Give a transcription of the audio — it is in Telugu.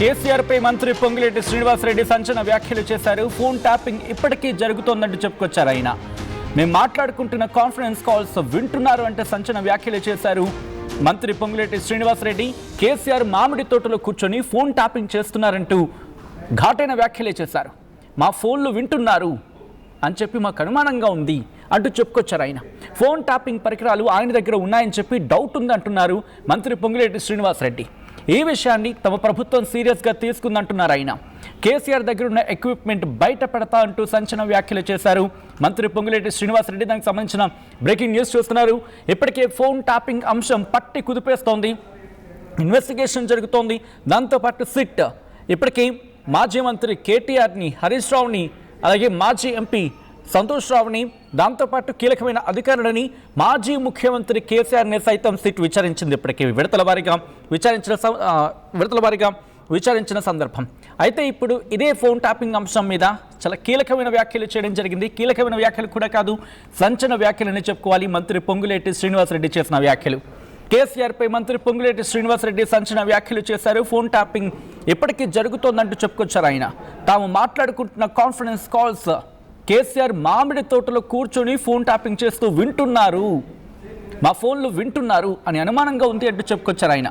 కేసీఆర్ పై మంత్రి పొంగులేటి శ్రీనివాసరెడ్డి సంచలన వ్యాఖ్యలు చేశారు. ఫోన్ ట్యాపింగ్ ఇప్పటికీ జరుగుతోందంటూ చెప్పుకొచ్చారు. ఆయన మేము మాట్లాడుకుంటున్న కాన్ఫరెన్స్ కాల్స్ వింటున్నారు అంటే సంచలన వ్యాఖ్యలు చేశారు మంత్రి పొంగులేటి శ్రీనివాసరెడ్డి. కేసీఆర్ మామిడి తోటలో కూర్చొని ఫోన్ ట్యాపింగ్ చేస్తున్నారంటూ ఘాటైన వ్యాఖ్యలే చేశారు. మా ఫోన్లు వింటున్నారు అని చెప్పి మాకు అనుమానంగా ఉంది అంటూ చెప్పుకొచ్చారు. ఆయన ఫోన్ ట్యాపింగ్ పరికరాలు ఆయన దగ్గర ఉన్నాయని చెప్పి డౌట్ ఉంది అంటున్నారు మంత్రి పొంగులేటి శ్రీనివాసరెడ్డి. ఈ విషయాన్ని తమ ప్రభుత్వం సీరియస్గా తీసుకుందంటున్నారు ఆయన. కేసీఆర్ దగ్గర ఉన్న ఎక్విప్మెంట్ బయట పెడతా అంటూ సంచలన వ్యాఖ్యలు చేశారు మంత్రి పొంగులేటి శ్రీనివాసరెడ్డి. దానికి సంబంధించిన బ్రేకింగ్ న్యూస్ చూస్తున్నారు. ఇప్పటికే ఫోన్ ట్యాపింగ్ అంశం పట్టి కుదిపేస్తోంది, ఇన్వెస్టిగేషన్ జరుగుతోంది. దాంతోపాటు సిట్ ఇప్పటికీ మాజీ మంత్రి కేటీఆర్ని, హరీష్ రావుని, అలాగే మాజీ ఎంపీ సంతోష్ రావుని, దాంతోపాటు కీలకమైన అధికారులని, మాజీ ముఖ్యమంత్రి కేసీఆర్ని సైతం సిట్ విచారించింది. ఇప్పటికీ విడతల వారీగా విచారించిన సందర్భం. అయితే ఇప్పుడు ఇదే ఫోన్ ట్యాపింగ్ అంశం మీద చాలా కీలకమైన వ్యాఖ్యలు చేయడం జరిగింది. కీలకమైన వ్యాఖ్యలు కూడా కాదు, సంచలన వ్యాఖ్యలని చెప్పుకోవాలి. మంత్రి పొంగులేటి శ్రీనివాసరెడ్డి చేసిన వ్యాఖ్యలు. కేసీఆర్ పై మంత్రి పొంగులేటి శ్రీనివాసరెడ్డి సంచలన వ్యాఖ్యలు చేశారు. ఫోన్ ట్యాపింగ్ ఇప్పటికీ జరుగుతోందంటూ చెప్పుకొచ్చారు ఆయన. తాము మాట్లాడుకుంటున్న కాన్ఫరెన్స్ కాల్స్ కేసీఆర్ మామిడి తోటలో కూర్చొని ఫోన్ ట్యాపింగ్ చేస్తూ వింటున్నారు, మా ఫోన్లు వింటున్నారు అని అనుమానంగా ఉంది అంటూ చెప్పుకొచ్చారు ఆయన.